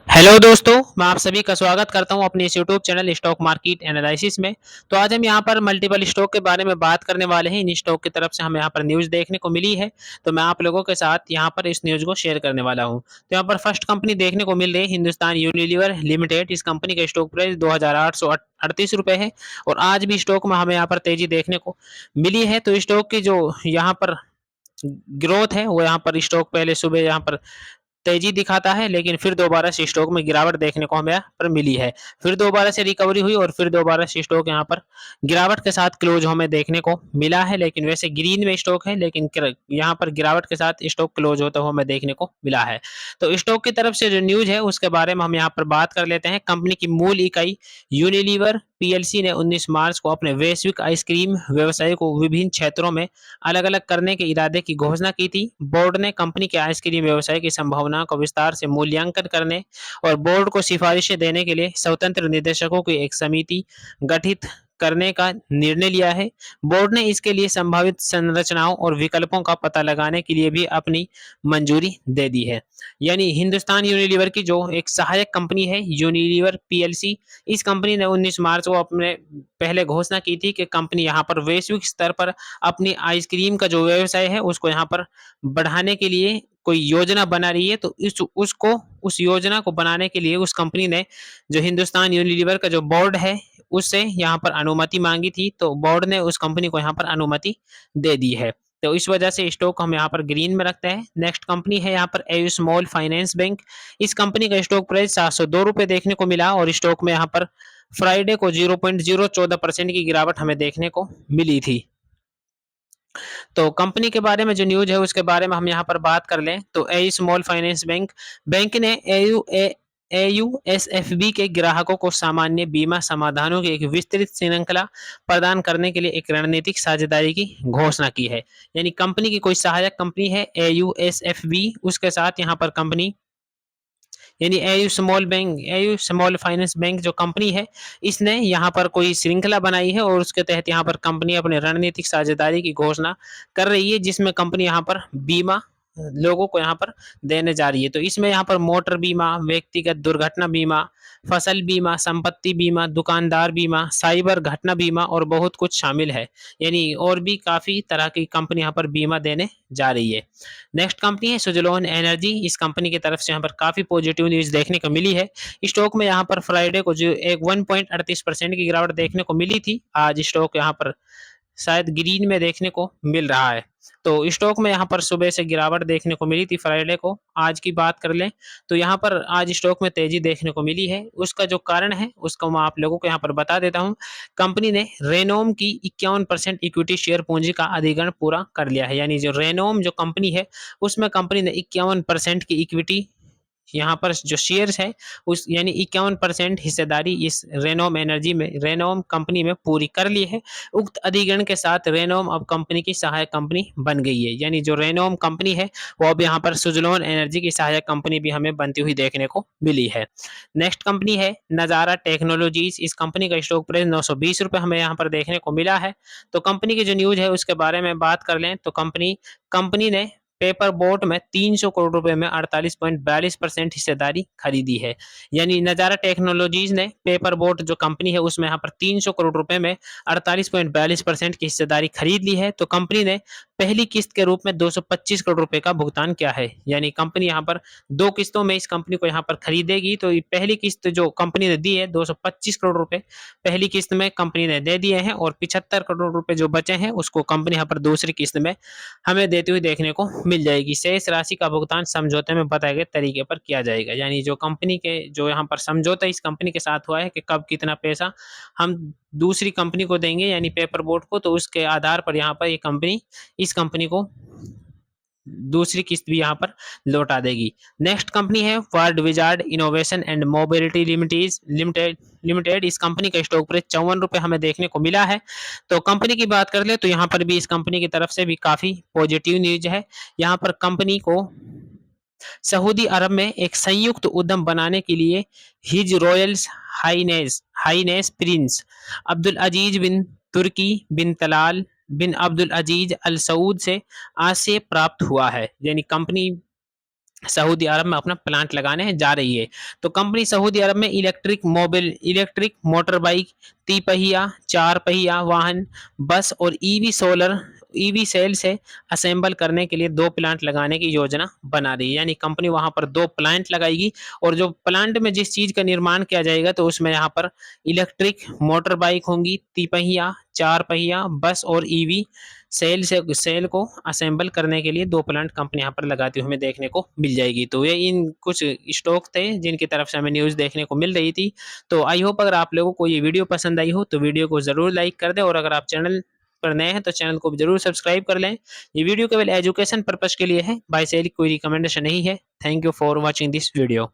Hello दोस्तों, मैं आप सभी का स्वागत करता हूं अपने इस YouTube channel stock market analysis में। तो आज हम यहां पर मल्टीपल स्टॉक के बारे में बात करने वाले हैं। इन स्टॉक की तरफ से हमें यहां पर न्यूज़ देखने को मिली है, तो मैं आप लोगों के साथ यहां पर इस न्यूज़ को शेयर करने वाला हूं। तो यहां पर फर्स्ट कंपनी देखने को मिल रही है हिंदुस्तान यूनिलीवर लिमिटेड। इस कंपनी का स्टॉक प्राइस 2838 रुपए है और आज भी स्टॉक में हमें यहाँ पर तेजी देखने को मिली है। तो स्टॉक की जो यहाँ पर ग्रोथ है वो यहाँ पर स्टॉक पहले सुबह यहाँ पर तेजी दिखाता है, लेकिन फिर दोबारा से स्टॉक में गिरावट देखने को हमें यहाँ पर मिली है। फिर दोबारा से रिकवरी हुई और फिर दोबारा से स्टॉक यहाँ पर गिरावट के साथ क्लोज हमें देखने को मिला है। लेकिन वैसे ग्रीन में स्टॉक है, लेकिन यहाँ पर गिरावट के साथ स्टॉक क्लोज होता हुआ हमें देखने को मिला है। तो स्टॉक की तरफ से जो न्यूज है उसके बारे में हम यहाँ पर बात कर लेते हैं। कंपनी की मूल इकाई यूनिलीवर पीएलसी ने 19 मार्च को अपने वैश्विक आइसक्रीम व्यवसाय को विभिन्न क्षेत्रों में अलग अलग करने के इरादे की घोषणा की थी। बोर्ड ने कंपनी के आइसक्रीम व्यवसाय की संभावनाओं का विस्तार से मूल्यांकन करने और बोर्ड को सिफारिशें देने के लिए स्वतंत्र निदेशकों की एक समिति गठित करने का निर्णय लिया है। बोर्ड ने इसके लिए संभावित संरचनाओं और विकल्पों का पता लगाने के लिए भी अपनी मंजूरी दे दी है। यानी हिंदुस्तान यूनिलीवर की जो एक सहायक कंपनी है यूनिलीवर पीएलसी, इस कंपनी ने 19 मार्च को अपने पहले घोषणा की थी कि कंपनी यहाँ पर वैश्विक स्तर पर अपनी आइसक्रीम का जो व्यवसाय है उसको यहाँ पर बढ़ाने के लिए कोई योजना बना रही है। तो उस योजना को बनाने के लिए उस कंपनी ने जो हिंदुस्तान यूनिलीवर का जो बोर्ड है उससे यहाँ पर अनुमति मांगी थी। तो बोर्ड ने उस कंपनी को यहाँ पर अनुमति दे दी है। तो इस वजह से स्टॉक हम यहाँ पर ग्रीन में रखते हैं। नेक्स्ट कंपनी है यहाँ पर एयू स्मॉल फाइनेंस बैंक। इस कंपनी का स्टॉक प्राइस 702 रुपये देखने को मिला और स्टॉक में यहाँ पर फ्राइडे को 0.014% की गिरावट हमें देखने को मिली थी। तो कंपनी के बारे में जो न्यूज है उसके बारे में हम यहाँ पर बात कर लें तो एयू स्मॉल फाइनेंस बैंक ने एयूएसएफबी के ग्राहकों को सामान्य बीमा समाधानों की एक विस्तृत श्रृंखला प्रदान करने के लिए एक रणनीतिक साझेदारी की घोषणा की है। यानी कंपनी की कोई सहायक कंपनी है एयूएसएफबी, उसके साथ यहाँ पर कंपनी यानी एयू स्मॉल फाइनेंस बैंक जो कंपनी है इसने यहाँ पर कोई श्रृंखला बनाई है और उसके तहत यहाँ पर कंपनी अपने रणनीतिक साझेदारी की घोषणा कर रही है, जिसमें कंपनी यहाँ पर बीमा लोगों को यहाँ पर देने जा रही है। तो इसमें यहाँ पर मोटर बीमा, व्यक्तिगत दुर्घटना बीमा, फसल बीमा, संपत्ति बीमा, दुकानदार बीमा, साइबर घटना बीमा और बहुत कुछ शामिल है। यानी और भी काफी तरह की कंपनी यहाँ पर बीमा देने जा रही है। नेक्स्ट कंपनी है सुजलोन एनर्जी। इस कंपनी की तरफ से यहाँ पर काफी पॉजिटिव न्यूज देखने को मिली है। स्टॉक में यहाँ पर फ्राइडे को जो एक 1.38% की गिरावट देखने को मिली थी, आज स्टॉक यहाँ पर शायद ग्रीन में देखने को मिल रहा है। तो स्टॉक में यहाँ पर सुबह से गिरावट देखने को मिली थी फ्राइडे को। आज की बात कर लें तो यहाँ पर आज स्टॉक में तेजी देखने को मिली है। उसका जो कारण है उसको मैं आप लोगों को यहाँ पर बता देता हूँ। कंपनी ने रेनोम की 51% इक्विटी शेयर पूंजी का अधिग्रहण पूरा कर लिया है। यानी जो रेनोम जो कंपनी है उसमें कंपनी ने 51% की इक्विटी यहाँ पर जो शेयर्स है उस यानी 51% हिस्सेदारी इस रेनोम कंपनी में पूरी कर ली है। उक्त अधिग्रहण के साथ रेनोम अब कंपनी की सहायक कंपनी बन गई है। यानी जो रेनोम कंपनी है वो अब यहाँ पर सुजलोन एनर्जी की सहायक कंपनी भी हमें बनती हुई देखने को मिली है। नेक्स्ट कंपनी है नजारा टेक्नोलॉजीज। इस कंपनी का स्टॉक प्राइस 920 रुपये हमें यहाँ पर देखने को मिला है। तो कंपनी की जो न्यूज है उसके बारे में बात कर लें तो कंपनी ने पेपर बोट में 300 करोड़ रुपए में 48.42% हिस्सेदारी खरीदी है। यानी नजारा टेक्नोलॉजीज ने पेपर बोट जो कंपनी है उसमें यहाँ पर 300 करोड़ रुपए में 48.42% की हिस्सेदारी खरीद ली है। तो कंपनी ने पहली किस्त के रूप में 225 करोड़ रुपए का भुगतान किया है। यानी कंपनी यहाँ पर दो किस्तों में इस कंपनी को यहाँ पर खरीदेगी। तो पहली किस्त जो कंपनी ने दी है 225 करोड़ रुपए पहली किस्त में कंपनी ने दे दिए हैं और 75 करोड़ रुपए जो बचे हैं उसको कंपनी यहाँ पर दूसरी किस्त में हमें देती हुई देखने को मिल जाएगी। शेष राशि का भुगतान समझौते में बताए गए तरीके पर किया जाएगा। यानी जो कंपनी के जो यहाँ पर समझौता इस कंपनी के साथ हुआ है कि कब कितना पैसा हम दूसरी कंपनी को देंगे यानी पेपर बोट को, तो उसके आधार पर यहाँ पर ये कंपनी इस कंपनी को दूसरी किस्त भी यहाँ पर लौटा देगी। नेक्स्ट कंपनी है world wizard innovation and mobility limited. इस कंपनी का स्टॉक प्राइस 54 रुपये हमें देखने को मिला है। तो कंपनी की बात कर ले तो यहाँ पर भी इस कंपनी की तरफ से भी काफी पॉजिटिव न्यूज है। यहाँ पर कंपनी को सऊदी अरब में एक संयुक्त उद्यम बनाने के लिए his royals highness prince Abdul Aziz bin Turki bin Talal bin Abdul Aziz Al Saud से आज से प्राप्त हुआ है। यानी कंपनी सऊदी अरब में अपना प्लांट लगाने जा रही है। तो कंपनी सऊदी अरब में इलेक्ट्रिक मोटर बाइक, तिपहिया, चार पहिया वाहन, बस और ईवी सेल से असेंबल करने के लिए 2 प्लांट लगाने की योजना बना रही है। यानी कंपनी वहां पर 2 प्लांट लगाएगी और जो प्लांट में जिस चीज का निर्माण किया जाएगा तो उसमें यहाँ पर इलेक्ट्रिक मोटर बाइक होंगी, तिपहिया, चार पहिया, बस और ईवी सेल को असेंबल करने के लिए 2 प्लांट कंपनी यहाँ पर लगाती हुई हमें देखने को मिल जाएगी। तो ये इन कुछ स्टॉक थे जिनकी तरफ से हमें न्यूज़ देखने को मिल रही थी। तो आई होप अगर आप लोगों को ये वीडियो पसंद आई हो तो वीडियो को ज़रूर लाइक कर दें और अगर आप चैनल पर नए हैं तो चैनल को ज़रूर सब्सक्राइब कर लें। ये वीडियो केवल एजुकेशन पर्पज़ के लिए है, बाय सेल कोई रिकमेंडेशन नहीं है। Thank you for watching this video.